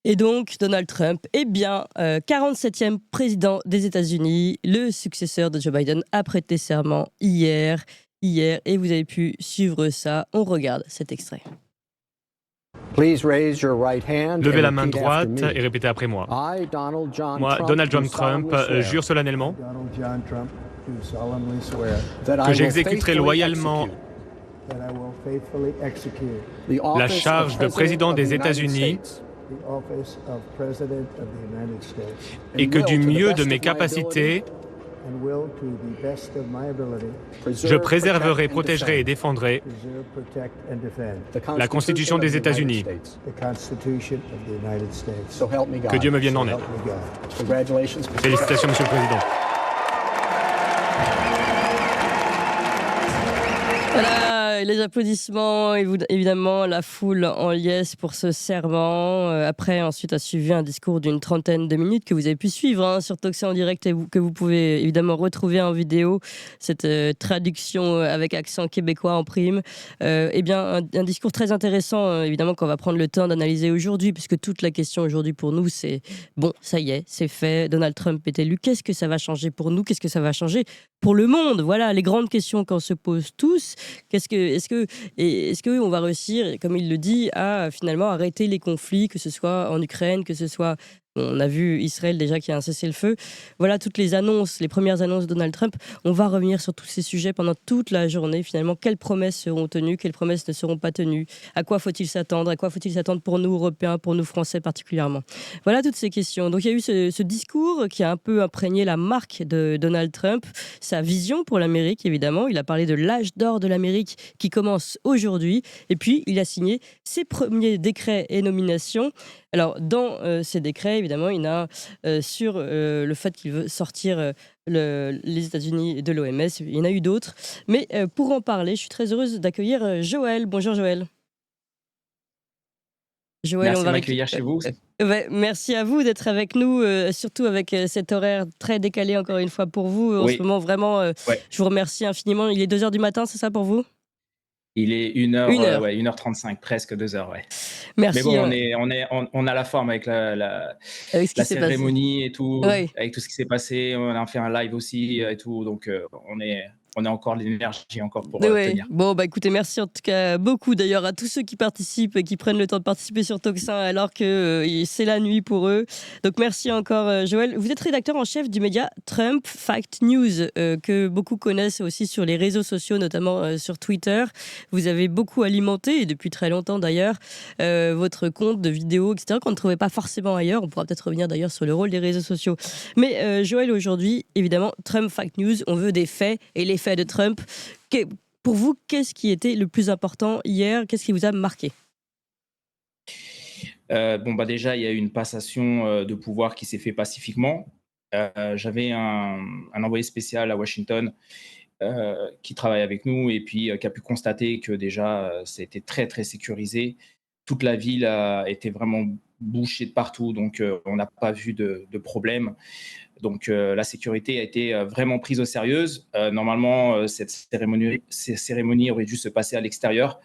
Et donc, Donald Trump est bien 47e président des États-Unis, le successeur de Joe Biden, a prêté serment hier, et vous avez pu suivre ça. On regarde cet extrait. Levez la main droite et répétez après moi. Moi, Donald John Trump, jure solennellement que j'exécuterai loyalement la charge de président des États-Unis et que du mieux de mes capacités, je préserverai, protégerai et défendrai la Constitution des États-Unis. Que Dieu me vienne en aide. Félicitations, Monsieur le Président. Voilà, les applaudissements, évidemment, la foule en liesse pour ce serment. Après, ensuite, a suivi un discours d'une trentaine de minutes que vous avez pu suivre sur Toxin en direct et que vous pouvez évidemment retrouver en vidéo, cette traduction avec accent québécois en prime. Eh bien, un discours très intéressant, évidemment, qu'on va prendre le temps d'analyser aujourd'hui, puisque toute la question aujourd'hui pour nous, c'est bon, ça y est, c'est fait, Donald Trump est élu. Qu'est-ce que ça va changer pour nous? Qu'est-ce que ça va changer pour le monde? Voilà, les grandes questions qu'on se pose tous. Est-ce que on va réussir, comme il le dit, à finalement arrêter les conflits, que ce soit en Ukraine, que ce soit... On a vu Israël déjà qui a un cessez-le-feu. Voilà toutes les annonces, les premières annonces de Donald Trump. On va revenir sur tous ces sujets pendant toute la journée. Finalement, quelles promesses seront tenues, quelles promesses ne seront pas tenues? À quoi faut-il s'attendre? À quoi faut-il s'attendre pour nous, Européens, pour nous, Français particulièrement? Voilà toutes ces questions. Donc il y a eu ce discours qui a un peu imprégné la marque de Donald Trump, sa vision pour l'Amérique, évidemment. Il a parlé de l'âge d'or de l'Amérique qui commence aujourd'hui. Et puis, il a signé ses premiers décrets et nominations. Alors, dans ces décrets, évidemment, il y en a sur le fait qu'il veut sortir les États-Unis de l'OMS. Il y en a eu d'autres. Mais pour en parler, je suis très heureuse d'accueillir Joël. Bonjour Joël. Joël, merci de m'accueillir chez vous. Merci à vous d'être avec nous, surtout avec cet horaire très décalé, encore une fois, pour vous. En ce moment, vraiment, je vous remercie infiniment. Il est 2h du matin, c'est ça pour vous? Il est 1h35, presque 2h, ouais. Merci. Mais bon, on a la forme avec la cérémonie et tout, avec tout ce qui s'est passé. On a fait un live aussi et tout, donc on a encore l'énergie encore pour tenir. Bon, écoutez, merci en tout cas beaucoup d'ailleurs à tous ceux qui participent et qui prennent le temps de participer sur Toxin alors que c'est la nuit pour eux. Donc merci encore Joël. Vous êtes rédacteur en chef du média Trump Fact News que beaucoup connaissent aussi sur les réseaux sociaux, notamment sur Twitter. Vous avez beaucoup alimenté, et depuis très longtemps d'ailleurs, votre compte de vidéos, etc., qu'on ne trouvait pas forcément ailleurs. On pourra peut-être revenir d'ailleurs sur le rôle des réseaux sociaux. Mais Joël, aujourd'hui, évidemment, Trump Fact News, on veut des faits, et les faits de Trump. Pour vous, qu'est-ce qui était le plus important hier? Qu'est-ce qui vous a marqué? Déjà, il y a eu une passation de pouvoir qui s'est fait pacifiquement. J'avais un envoyé spécial à Washington qui travaille avec nous et puis qui a pu constater que déjà, c'était très, très sécurisé. Toute la ville était vraiment bouchée de partout, donc on n'a pas vu de problème. Donc la sécurité a été vraiment prise au sérieux. Normalement, cette cérémonie aurait dû se passer à l'extérieur.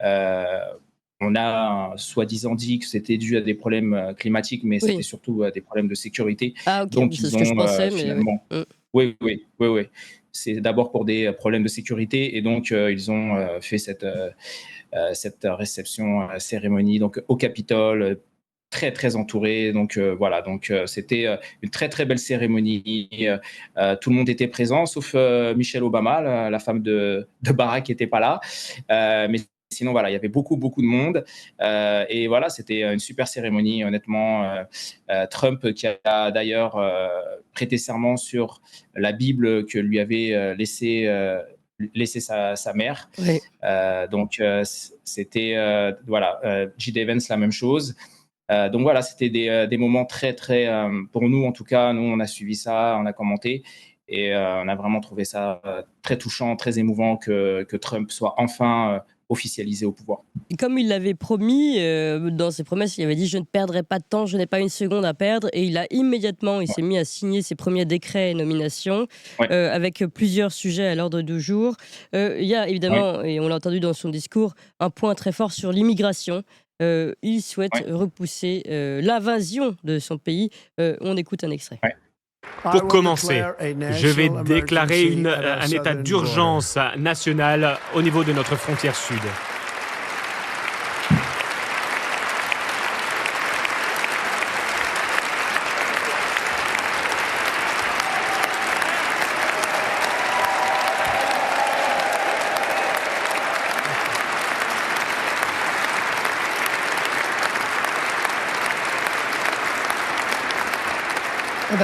On a soi-disant dit que c'était dû à des problèmes climatiques, mais c'était surtout des problèmes de sécurité. Ah ok, c'est ce que je pensais. Finalement... Oui. C'est d'abord pour des problèmes de sécurité et donc ils ont fait cette réception cérémonie donc au Capitole, très très entouré. Donc voilà, donc c'était une très très belle cérémonie. Tout le monde était présent sauf Michelle Obama, la femme de Barack qui n'était pas là. Mais sinon, voilà, il y avait beaucoup de monde. Et voilà, c'était une super cérémonie, honnêtement. Trump, qui a d'ailleurs prêté serment sur la Bible que lui avait laissé sa mère. Oui. Donc, c'était, J.D. Vance, la même chose. Donc voilà, c'était des moments très, très, pour nous en tout cas, nous on a suivi ça, on a commenté. Et on a vraiment trouvé ça très touchant, très émouvant que Trump soit enfin officialisé au pouvoir. Et comme il l'avait promis, dans ses promesses, il avait dit « Je ne perdrai pas de temps, je n'ai pas une seconde à perdre ». Et il a immédiatement, il s'est mis à signer ses premiers décrets et nominations avec plusieurs sujets à l'ordre du jour. Il y a évidemment, et on l'a entendu dans son discours, un point très fort sur l'immigration. il souhaite repousser l'invasion de son pays. On écoute un extrait. Ouais. Pour commencer, je vais déclarer un état d'urgence national au niveau de notre frontière sud.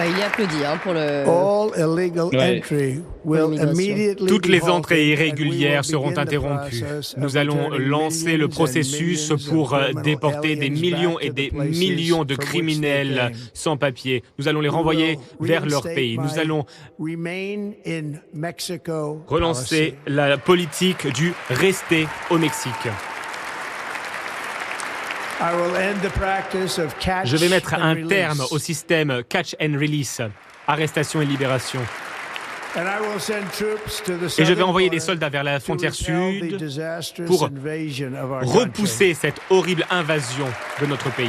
Il est applaudi pour le... Toutes les entrées irrégulières seront interrompues. Nous allons lancer le processus pour déporter des millions et des millions de criminels sans papier. Nous allons les renvoyer vers leur pays. Nous allons relancer la politique du rester au Mexique. Je vais mettre un terme au système catch and release, arrestation et libération. Et je vais envoyer des soldats vers la frontière sud pour repousser cette horrible invasion de notre pays.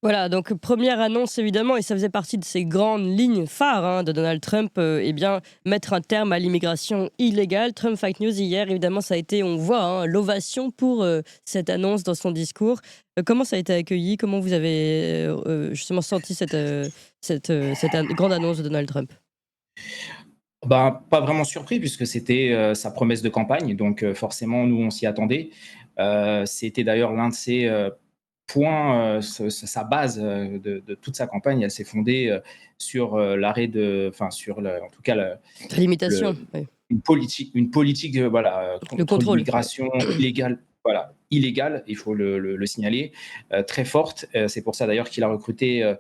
Voilà, donc première annonce évidemment, et ça faisait partie de ces grandes lignes phares de Donald Trump, mettre un terme à l'immigration illégale. Trump Fight News hier, évidemment, ça a été, on voit, l'ovation pour cette annonce dans son discours. Comment ça a été accueilli? Comment vous avez justement senti cette grande annonce de Donald Trump? Pas vraiment surpris puisque c'était sa promesse de campagne, donc forcément nous on s'y attendait. C'était d'ailleurs l'un de ses point, sa base de toute sa campagne, elle s'est fondée sur l'arrêt en tout cas limitation, une politique contre l'immigration illégale, il faut le signaler, très forte. C'est pour ça d'ailleurs qu'il a recruté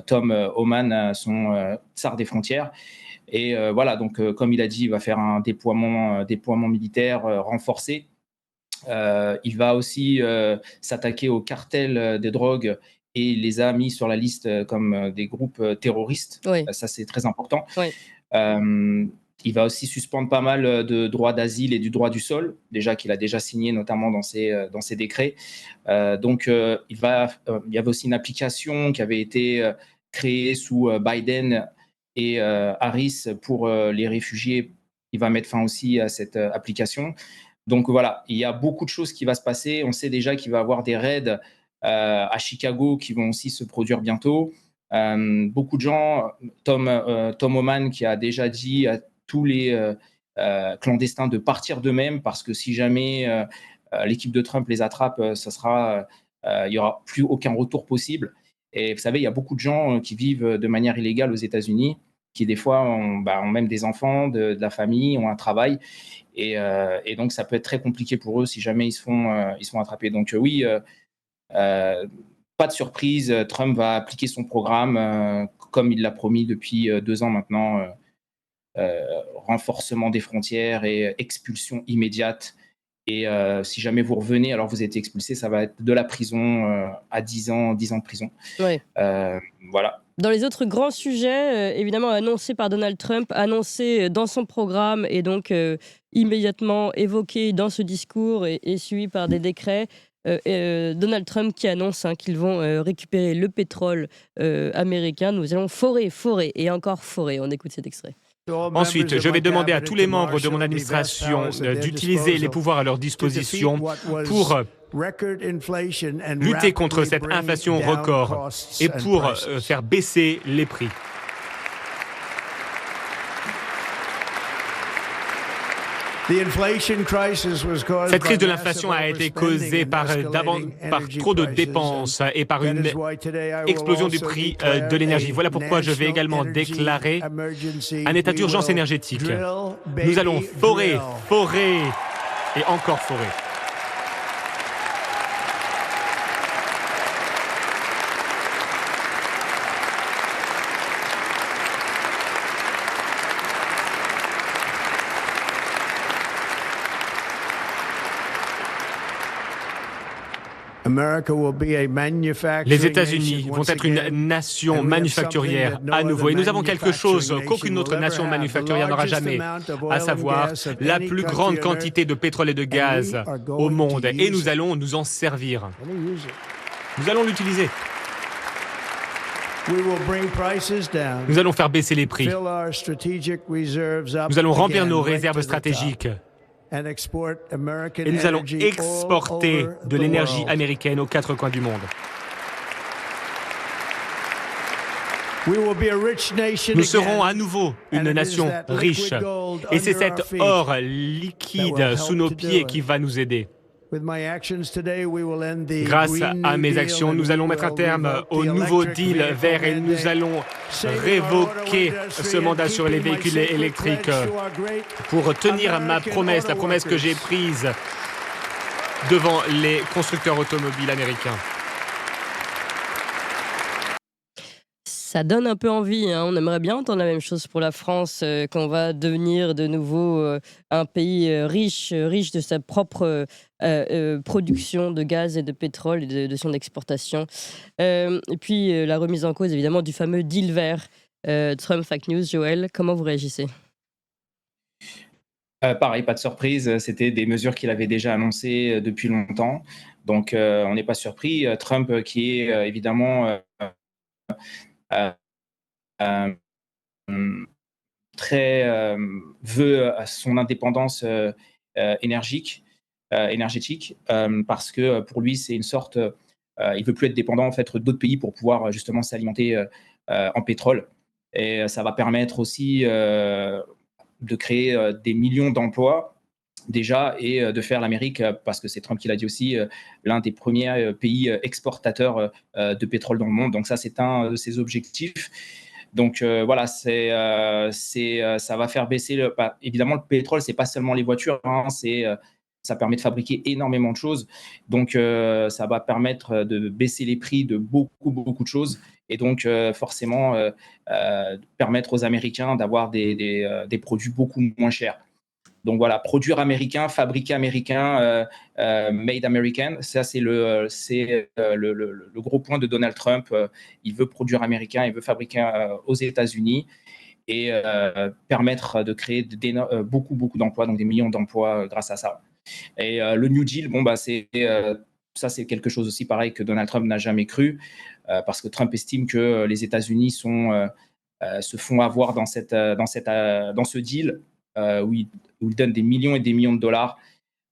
Tom Homan, son tsar des frontières. Et donc comme il a dit, il va faire un déploiement militaire renforcé. Il va aussi s'attaquer aux cartels des drogues et il les a mis sur la liste comme des groupes terroristes. Oui. Ça, c'est très important. Oui. Il va aussi suspendre pas mal de droits d'asile et du droit du sol, déjà qu'il a déjà signé notamment dans ses décrets. Donc, il y avait aussi une application qui avait été créée sous Biden et Harris pour les réfugiés. Il va mettre fin aussi à cette application. Donc voilà, il y a beaucoup de choses qui vont se passer. On sait déjà qu'il va y avoir des raids à Chicago qui vont aussi se produire bientôt. Beaucoup de gens, Tom Homan qui a déjà dit à tous les clandestins de partir d'eux-mêmes parce que si jamais l'équipe de Trump les attrape, il n'y aura plus aucun retour possible. Et vous savez, il y a beaucoup de gens qui vivent de manière illégale aux États-Unis, qui des fois ont même des enfants, de la famille, ont un travail. Et donc, ça peut être très compliqué pour eux si jamais ils se font attraper. Donc oui, pas de surprise, Trump va appliquer son programme comme il l'a promis depuis 2 ans maintenant. Renforcement des frontières et expulsion immédiate. Et si jamais vous revenez, alors vous êtes expulsé, ça va être de la prison à 10 ans de prison. Ouais. Voilà. Dans les autres grands sujets, évidemment annoncés par Donald Trump, annoncés dans son programme et donc immédiatement évoqués dans ce discours et suivis par des décrets, Donald Trump qui annonce qu'ils vont récupérer le pétrole américain. Nous allons forer et encore forer. On écoute cet extrait. Ensuite, je vais demander à tous les membres de mon administration d'utiliser les pouvoirs à leur disposition pour lutter contre cette inflation record et pour faire baisser les prix. Cette crise de l'inflation a été causée par trop de dépenses et par une explosion du prix de l'énergie. Voilà pourquoi je vais également déclarer un état d'urgence énergétique. Nous allons forer et encore forer. Les États-Unis vont être une nation manufacturière à nouveau. Et nous avons quelque chose qu'aucune autre nation manufacturière n'aura jamais, à savoir la plus grande quantité de pétrole et de gaz au monde. Et nous allons nous en servir. Nous allons l'utiliser. Nous allons faire baisser les prix. Nous allons remplir nos réserves stratégiques. Et nous allons exporter de l'énergie américaine aux quatre coins du monde. Nous serons à nouveau une nation riche. Et c'est cet or liquide sous nos pieds qui va nous aider. Grâce à mes actions, nous allons mettre un terme au nouveau deal vert et nous allons révoquer ce mandat sur les véhicules électriques pour tenir ma promesse, la promesse que j'ai prise devant les constructeurs automobiles américains. Ça donne un peu envie, hein. On aimerait bien entendre la même chose pour la France, qu'on va devenir de nouveau un pays riche de sa propre production de gaz et de pétrole et de son exportation. Et puis la remise en cause évidemment du fameux deal vert. Trump Fake News, Joël, comment vous réagissez ? Pareil, pas de surprise, c'était des mesures qu'il avait déjà annoncées depuis longtemps, donc on n'est pas surpris. Trump qui est évidemment veut son indépendance énergétique, parce que pour lui c'est une sorte, il veut plus être dépendant en fait d'autres pays pour pouvoir justement s'alimenter en pétrole, et ça va permettre aussi de créer des millions d'emplois déjà, et de faire l'Amérique, parce que c'est Trump qui l'a dit aussi, l'un des premiers pays exportateurs de pétrole dans le monde. Donc ça, c'est un de ses objectifs. Donc voilà, ça va faire baisser évidemment, le pétrole, c'est pas seulement les voitures, hein, ça permet de fabriquer énormément de choses. Donc ça va permettre de baisser les prix de beaucoup de choses, et donc forcément permettre aux Américains d'avoir des produits beaucoup moins chers. Donc voilà, produire américain, fabriquer américain, made American, ça c'est le gros point de Donald Trump. Il veut produire américain, il veut fabriquer aux États-Unis, et permettre de créer beaucoup d'emplois, donc des millions d'emplois grâce à ça. Et le New Deal, bon bah ça c'est quelque chose aussi pareil que Donald Trump n'a jamais cru, parce que Trump estime que les États-Unis se font avoir dans ce deal. Où ils donnent des millions et des millions de dollars,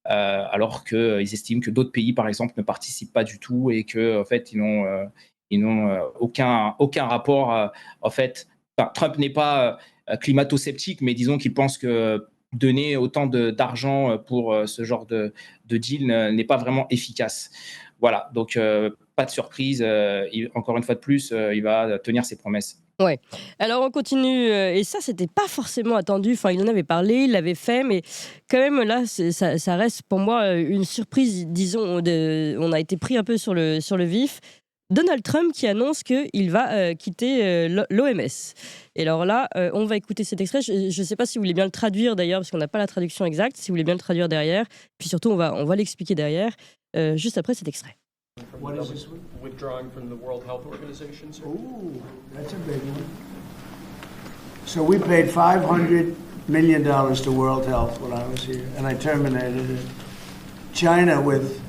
alors qu'ils estiment que d'autres pays, par exemple, ne participent pas du tout, et que en fait, ils n'ont aucun rapport. En fait, Trump n'est pas climato-sceptique, mais disons qu'il pense que donner autant d'argent pour ce genre de deal n'est pas vraiment efficace. Voilà, donc pas de surprise. Encore une fois de plus, il va tenir ses promesses. Ouais. Alors on continue, et ça c'était pas forcément attendu. Enfin, il en avait parlé, il l'avait fait, mais quand même là, ça reste pour moi une surprise. Disons, on a été pris un peu sur le vif. Donald Trump qui annonce qu'il va quitter l'OMS. Et alors là, on va écouter cet extrait. Je ne sais pas si vous voulez bien le traduire d'ailleurs, parce qu'on n'a pas la traduction exacte. Si vous voulez bien le traduire derrière, puis surtout on va l'expliquer derrière, juste après cet extrait. What is this one? Withdrawing from the World Health Organization, sir. Ooh, that's a big one. So we paid $500 million to World Health when I was here, and I terminated it. China, with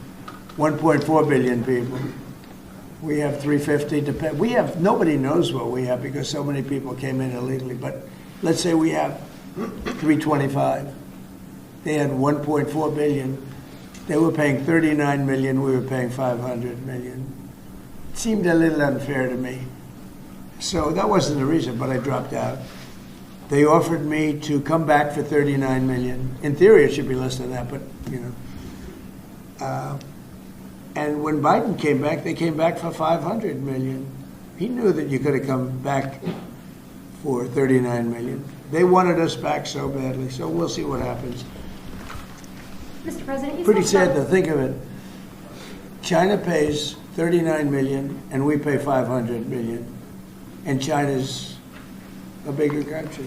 1.4 billion people, we have 350 to pay. Nobody knows what we have because so many people came in illegally, but let's say we have 325. They had 1.4 billion. They were paying 39 million, we were paying 500 million. It seemed a little unfair to me. So that wasn't the reason, but I dropped out. They offered me to come back for 39 million. In theory, it should be less than that, but, you know. And when Biden came back, they came back for 500 million. He knew that you could have come back for 39 million. They wanted us back so badly, so we'll see what happens. Mr. President, pretty sad to think of it. China pays 39 million and we pay 500 million. And China's a bigger country.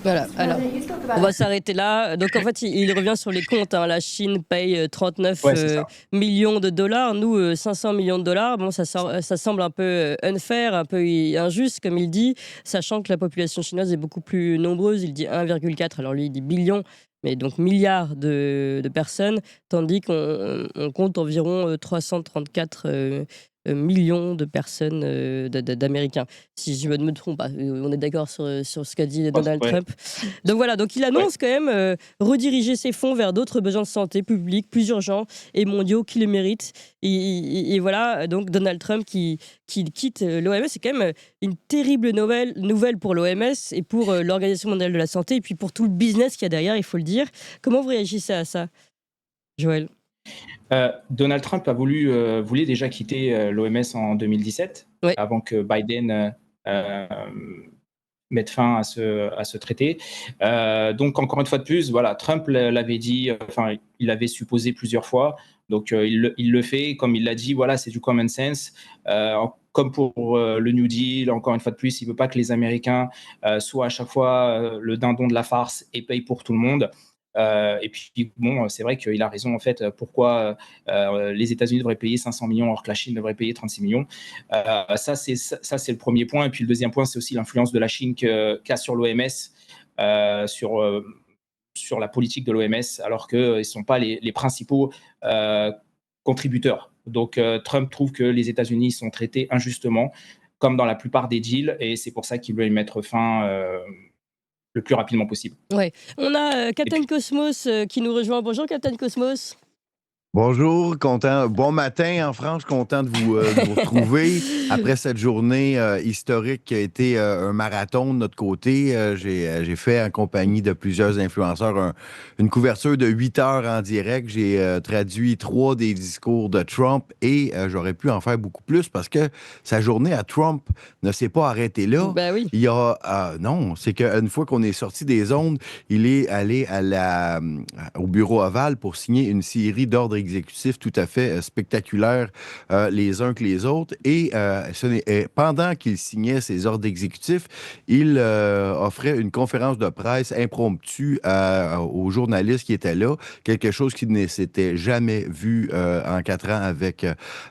Voilà, alors, President, you spoke on about va s'arrêter là. Donc, en fait, il revient sur les comptes, hein. La Chine paye 39 Ouais, c'est ça. millions de dollars. Nous, 500 millions de dollars. Bon, ça semble un peu unfair, un peu injuste, comme il dit, sachant que la population chinoise est beaucoup plus nombreuse. Il dit 1,4, alors lui, il dit billion, mais donc milliards de personnes, tandis qu'on compte environ 334 millions de personnes, d'Américains. Si je ne me trompe pas, on est d'accord sur ce qu'a dit Donald Ouais. Trump. Donc voilà, donc il annonce quand même rediriger ses fonds vers d'autres besoins de santé publique plus urgents et mondiaux qui le méritent. Et voilà, donc Donald Trump qui quitte l'OMS, c'est quand même une terrible nouvelle pour l'OMS et pour l'Organisation mondiale de la santé et puis pour tout le business qu'il y a derrière, il faut le dire. Comment vous réagissez à ça, Joël? Donald Trump voulait déjà quitter l'OMS en 2017, Ouais. avant que Biden mette fin à ce traité. Donc, encore une fois de plus, voilà, Trump l'avait dit, enfin, il l'avait supposé plusieurs fois. Donc, il le fait, comme il l'a dit, voilà, c'est du common sense. Comme pour le New Deal, encore une fois de plus, il ne veut pas que les Américains soient à chaque fois le dindon de la farce et payent pour tout le monde. Et puis, bon, c'est vrai qu'il a raison, en fait, pourquoi les États-Unis devraient payer 500 millions alors que la Chine devrait payer 36 millions. Ça, c'est le premier point. Et puis, le deuxième point, c'est aussi l'influence de la Chine qu'a sur l'OMS, sur la politique de l'OMS, alors qu'ils ne sont pas les principaux contributeurs. Donc, Trump trouve que les États-Unis sont traités injustement, comme dans la plupart des deals, et c'est pour ça qu'il veut y mettre fin le plus rapidement possible. Ouais. On a Captain puis- Cosmos qui nous rejoint. Bonjour Captain Cosmos. Bonjour, content. Bon matin en France, content de vous retrouver après cette journée historique qui a été un marathon de notre côté. J'ai fait en compagnie de plusieurs influenceurs une couverture de 8 heures en direct. J'ai traduit 3 des discours de Trump et j'aurais pu en faire beaucoup plus parce que sa journée à Trump ne s'est pas arrêtée là. Ben oui. Il y a non, c'est qu'une fois qu'on est sorti des ondes, il est allé au bureau Oval pour signer une série d'ordres exécutifs tout à fait spectaculaires les uns que les autres. Et pendant qu'il signait ces ordres exécutifs, il offrait une conférence de presse impromptue aux journalistes qui étaient là, quelque chose qui ne s'était jamais vu en 4 ans avec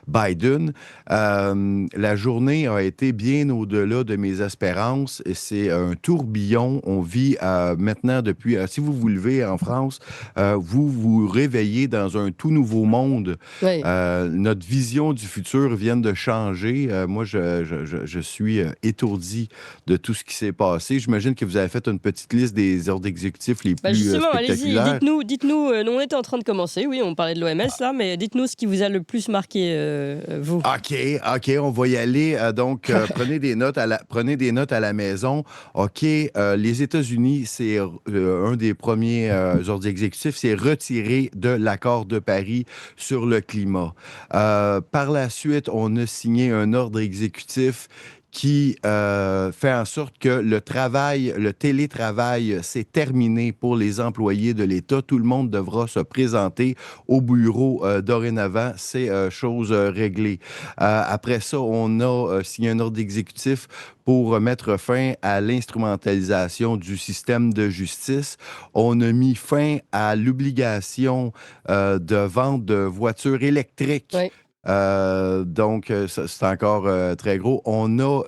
Biden. La journée a été bien au-delà de mes espérances. C'est un tourbillon. On vit maintenant depuis... si vous vous levez en France, vous vous réveillez dans un tout nouveau monde. Ouais. Notre vision du futur vient de changer. Moi, je suis étourdi de tout ce qui s'est passé. J'imagine que vous avez fait une petite liste des ordres exécutifs les Bah plus justement, allez-y, spectaculaires. dites-nous, nous on était en train de commencer, oui, on parlait de l'OMS là, mais dites-nous ce qui vous a le plus marqué, vous. OK, on va y aller. Donc, prenez des notes à la maison. OK, les États-Unis, c'est un des premiers ordres exécutifs, c'est retirer de l'accord de Paris sur le climat. Par la suite, on a signé un ordre exécutif qui fait en sorte que le télétravail, c'est terminé pour les employés de l'État. Tout le monde devra se présenter au bureau dorénavant. C'est chose réglée. Après ça, on a signé un ordre exécutif pour mettre fin à l'instrumentalisation du système de justice. On a mis fin à l'obligation de vente de voitures électriques. Oui. Donc, c'est encore très gros. On a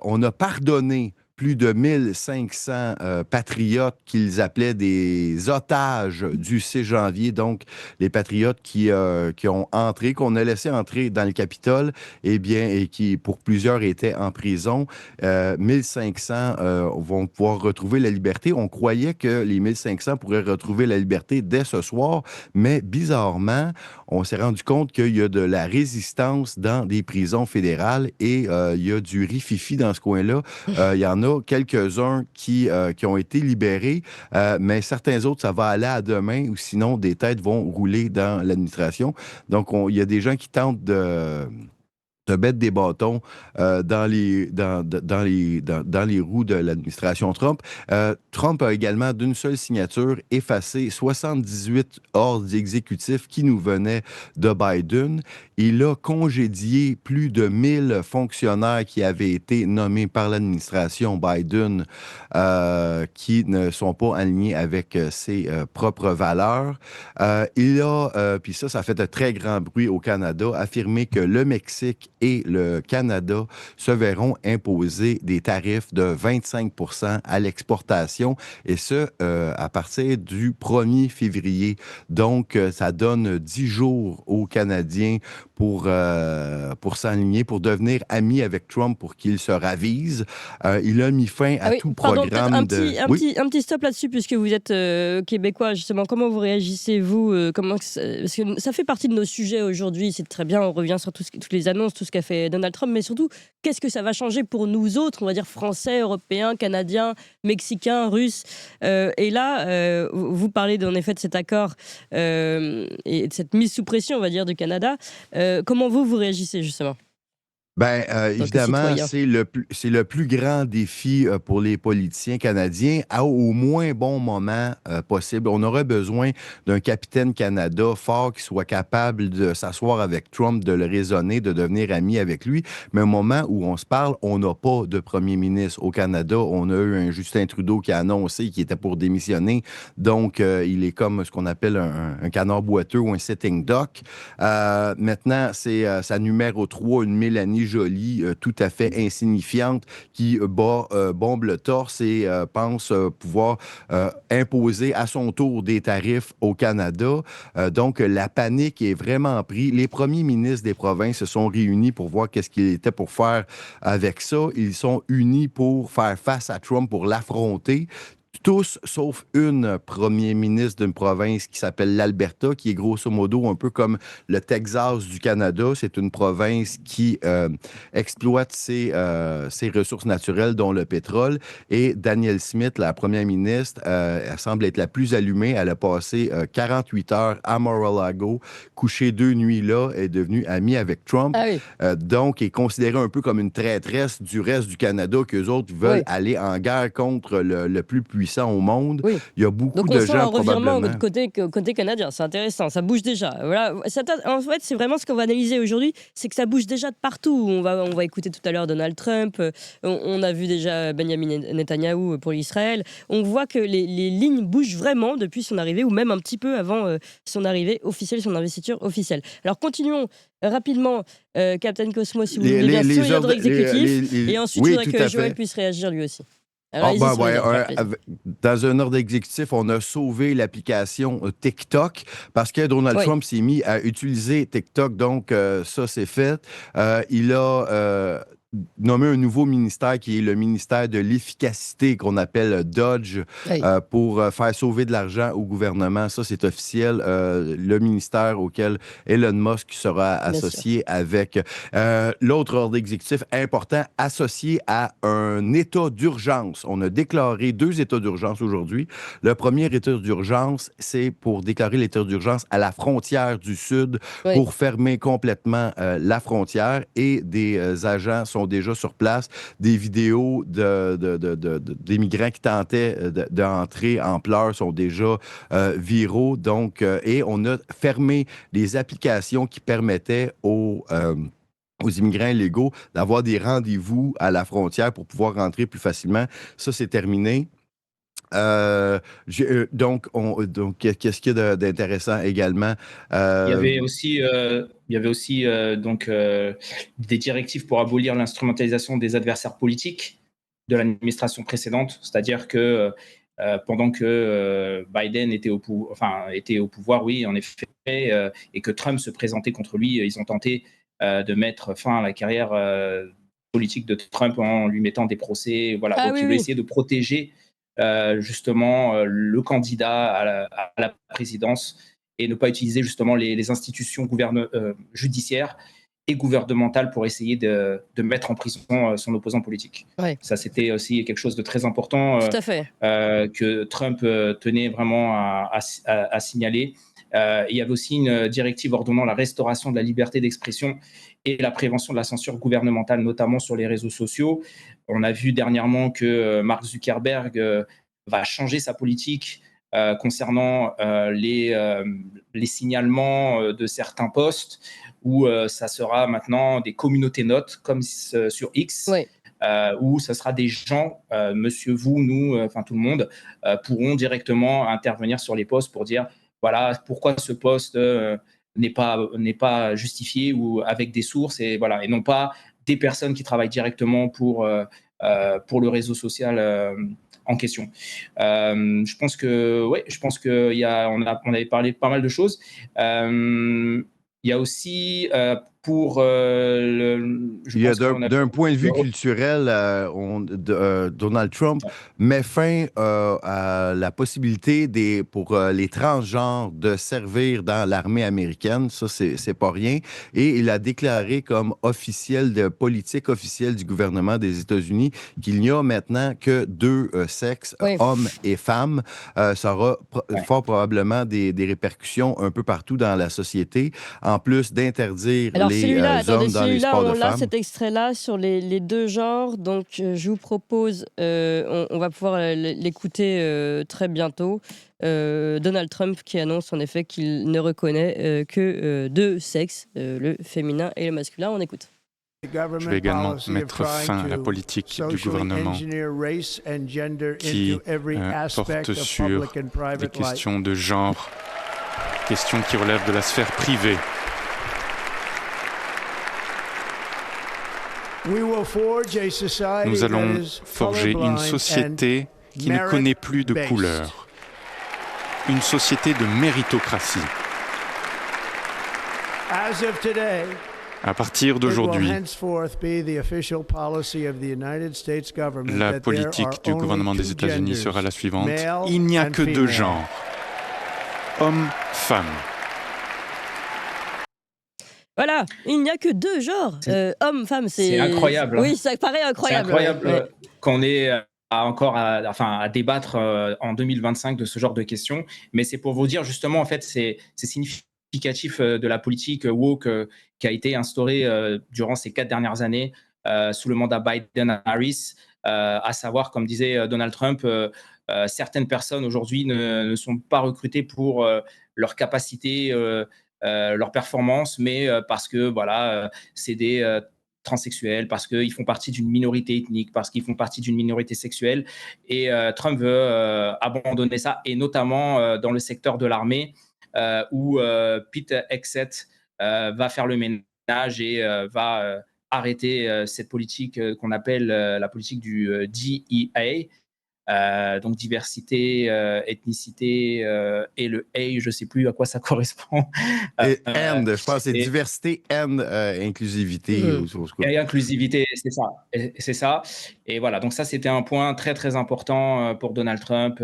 on a pardonné plus de 1500 patriotes qu'ils appelaient des otages du 6 janvier. Donc, les patriotes qui ont entré, qu'on a laissé entrer dans le Capitole, et qui, pour plusieurs, étaient en prison. 1500 vont pouvoir retrouver la liberté. On croyait que les 1500 pourraient retrouver la liberté dès ce soir, mais bizarrement, on s'est rendu compte qu'il y a de la résistance dans des prisons fédérales et il y a du rififi dans ce coin-là. Il y en a quelques-uns qui ont été libérés, mais certains autres, ça va aller à demain ou sinon des têtes vont rouler dans l'administration. Donc, il y a des gens qui tentent te mettre des bâtons dans les roues de l'administration Trump. Trump a également, d'une seule signature, effacé 78 ordres exécutifs qui nous venaient de Biden. Il a congédié plus de 1000 fonctionnaires qui avaient été nommés par l'administration Biden qui ne sont pas alignés avec ses propres valeurs. Puis ça fait de très grand bruit au Canada, affirmé que le Mexique et le Canada se verront imposer des tarifs de 25 % à l'exportation, et ce, à partir du 1er février. Donc, ça donne 10 jours aux Canadiens pour s'aligner, pour devenir amis avec Trump, pour qu'il se ravise. Il a mis fin à tout programme un petit stop là-dessus, puisque vous êtes québécois, justement. Comment vous réagissez-vous parce que ça fait partie de nos sujets aujourd'hui. C'est très bien, on revient sur toutes les annonces, tout ce qu'a fait Donald Trump, mais surtout, qu'est-ce que ça va changer pour nous autres, on va dire français, européens, canadiens, mexicains, russes. Et là, vous parlez en effet de cet accord et de cette mise sous pression, on va dire, du Canada. Comment vous réagissez, justement? Évidemment, c'est le plus grand défi pour les politiciens canadiens au moins bon moment possible. On aurait besoin d'un capitaine Canada fort qui soit capable de s'asseoir avec Trump, de le raisonner, de devenir ami avec lui. Mais au moment où on se parle, on n'a pas de premier ministre au Canada. On a eu un Justin Trudeau qui a annoncé qu'il était pour démissionner. Donc, il est comme ce qu'on appelle un canard boiteux ou un sitting duck. Maintenant, c'est sa numéro 3, une Mélanie Joly, tout à fait insignifiante, qui bombe le torse et pense pouvoir imposer à son tour des tarifs au Canada. Donc, la panique est vraiment prise. Les premiers ministres des provinces se sont réunis pour voir qu'est-ce qu'il était pour faire avec ça. Ils sont unis pour faire face à Trump, pour l'affronter. Tous, sauf une premier ministre d'une province qui s'appelle l'Alberta, qui est grosso modo un peu comme le Texas du Canada. C'est une province qui exploite ses ressources naturelles, dont le pétrole. Et Danielle Smith, la première ministre, elle semble être la plus allumée. Elle a passé 48 heures à Mar-a-Lago, couché 2 nuits là, est devenue amie avec Trump. Ah oui. Donc, est considérée un peu comme une traîtresse du reste du Canada, qu'eux autres veulent aller en guerre contre le plus puissant au monde. Oui. Il y a beaucoup Donc de on sent gens un revirement probablement... côté canadien, c'est intéressant, ça bouge déjà. Voilà. En fait, c'est vraiment ce qu'on va analyser aujourd'hui, c'est que ça bouge déjà de partout. On va écouter tout à l'heure Donald Trump, on a vu déjà Benjamin Netanyahou pour Israël. On voit que les lignes bougent vraiment depuis son arrivée, ou même un petit peu avant son arrivée officielle, son investiture officielle. Alors continuons rapidement, Captain Cosmo, si vous voulez bien, sur les ordres exécutifs, et ensuite je voudrais que Joël puisse réagir lui aussi. Alors, dans un ordre exécutif, on a sauvé l'application TikTok parce que Donald Trump s'est mis à utiliser TikTok, donc ça c'est fait. Il a nommé un nouveau ministère qui est le ministère de l'efficacité, qu'on appelle Dodge, pour faire sauver de l'argent au gouvernement. Ça, c'est officiel. Le ministère auquel Elon Musk sera associé avec l'autre ordre exécutif important, associé à un état d'urgence. On a déclaré 2 états d'urgence aujourd'hui. Le premier état d'urgence, c'est pour déclarer l'état d'urgence à la frontière du Sud pour fermer complètement la frontière, et des agents sont déjà sur place. Des vidéos des migrants qui tentaient d'entrer en pleurs sont déjà viraux. Donc, et on a fermé les applications qui permettaient aux immigrants illégaux d'avoir des rendez-vous à la frontière pour pouvoir rentrer plus facilement. Ça, c'est terminé. Donc, qu'est-ce qu'il y a d'intéressant également? Il y avait aussi des directives pour abolir l'instrumentalisation des adversaires politiques de l'administration précédente, c'est-à-dire que pendant que Biden était au pouvoir, oui, en effet, et que Trump se présentait contre lui, ils ont tenté de mettre fin à la carrière politique de Trump en lui mettant des procès. Voilà. Donc, il veut essayer de protéger justement le candidat à la présidence et ne pas utiliser justement les institutions judiciaires et gouvernementales pour essayer de mettre en prison son opposant politique. Ça, c'était aussi quelque chose de très important que Trump tenait vraiment à signaler. Il y avait aussi une directive ordonnant la restauration de la liberté d'expression et la prévention de la censure gouvernementale, notamment sur les réseaux sociaux. On a vu dernièrement que Mark Zuckerberg va changer sa politique concernant les signalements de certains posts, où ça sera maintenant des communautés notes, comme sur X, Ouais. où ce sera des gens, monsieur, vous, nous, enfin tout le monde, pourront directement intervenir sur les posts pour dire, voilà, pourquoi ce post n'est pas justifié, ou avec des sources, et voilà, et non pas des personnes qui travaillent directement pour le réseau social en question. Je pense que on avait parlé de pas mal de choses. Il y a aussi pour d'un point de vue culturel, Donald Trump met fin à la possibilité pour les transgenres de servir dans l'armée américaine. Ça, c'est pas rien. Et il a déclaré comme politique officielle du gouvernement des États-Unis qu'il n'y a maintenant que deux sexes, hommes et femmes. Ça aura fort probablement des répercussions un peu partout dans la société, en plus d'interdire les hommes dans les sports de femmes. On a cet extrait-là sur les deux genres, donc je vous propose, on va pouvoir l'écouter très bientôt. Donald Trump qui annonce en effet qu'il ne reconnaît que deux sexes, le féminin et le masculin. On écoute. Je vais également mettre fin à la politique du gouvernement qui porte sur les questions de genre, questions qui relèvent de la sphère privée. Nous allons forger une société qui ne connaît plus de couleur, une société de méritocratie. À partir d'aujourd'hui, la politique du gouvernement des États-Unis sera la suivante. Il n'y a que deux genres, hommes, femmes. Voilà, il n'y a que deux genres, hommes, femmes. C'est incroyable. Oui, ça paraît incroyable. C'est incroyable qu'on ait à débattre en 2025 de ce genre de questions. Mais c'est pour vous dire, justement, en fait, c'est significatif de la politique woke qui a été instaurée durant ces 4 dernières années sous le mandat Biden-Harris, à savoir, comme disait Donald Trump, certaines personnes aujourd'hui ne sont pas recrutées pour leur capacité, leur performance, mais parce que c'est des transsexuels, parce qu'ils font partie d'une minorité ethnique, parce qu'ils font partie d'une minorité sexuelle. Et Trump veut abandonner ça, et notamment dans le secteur de l'armée, où Pete Hegseth va faire le ménage et va arrêter cette politique qu'on appelle la politique du DEA. Donc diversité, ethnicité et le A, je ne sais plus à quoi ça correspond. Et and, je pense que c'est diversité and inclusivité. Et inclusivité, c'est ça. Et voilà, donc ça c'était un point très très important pour Donald Trump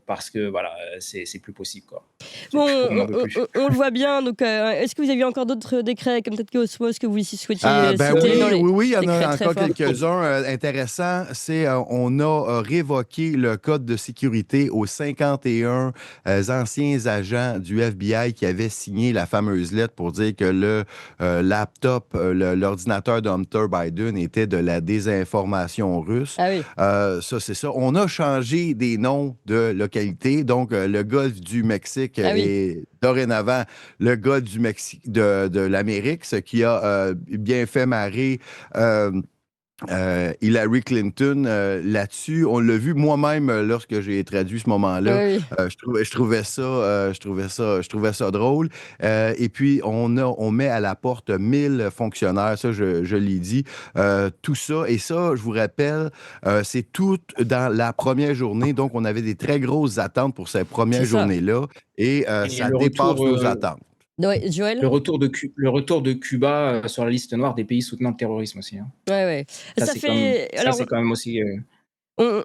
parce que voilà, c'est plus possible, quoi. Bon, on le voit bien. Donc, est-ce que vous aviez encore d'autres décrets comme peut-être Cosmos que vous souhaitiez citer? Oui, il y en a encore quelques-uns intéressants. C'est on a révoqué le code de sécurité aux 51 anciens agents du FBI qui avaient signé la fameuse lettre pour dire que le laptop, l'ordinateur de Hunter Biden était de la désinformation russe. Ah oui. Ça, c'est ça. On a changé des noms de localités. Donc, le golfe du Mexique est dorénavant le golfe du Mexique de l'Amérique, ce qui a bien fait marrer Hillary Clinton là-dessus. On l'a vu moi-même lorsque j'ai traduit ce moment-là. Oui. Je trouvais ça drôle. Et puis, on met à la porte 1000 fonctionnaires. Ça, je l'ai dit. Tout ça. Et ça, je vous rappelle, c'est tout dans la première journée. Donc, on avait des très grosses attentes pour cette première journée-là. Et ça dépasse nos attentes. Ouais, Joël ? Le retour de Cuba sur la liste noire des pays soutenant le terrorisme aussi. Hein. Ouais. Ça, c'est quand même aussi... On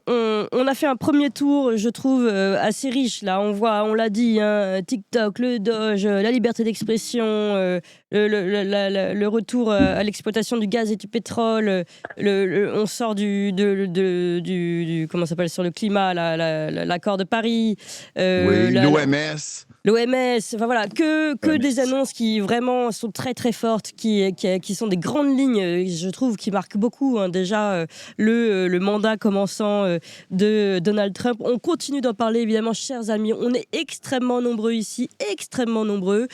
a fait un premier tour, je trouve, assez riche. Là, on l'a dit, hein, TikTok, le Doge, la liberté d'expression, le retour à l'exploitation du gaz et du pétrole. On sort du comment ça s'appelle, sur le climat, l'accord de Paris. L'OMS. L'OMS, enfin voilà, que des annonces qui vraiment sont très très fortes, qui sont des grandes lignes, je trouve, qui marquent beaucoup. Déjà, le mandat commençant de Donald Trump. On continue d'en parler, évidemment, chers amis. On est extrêmement nombreux ici, extrêmement nombreux.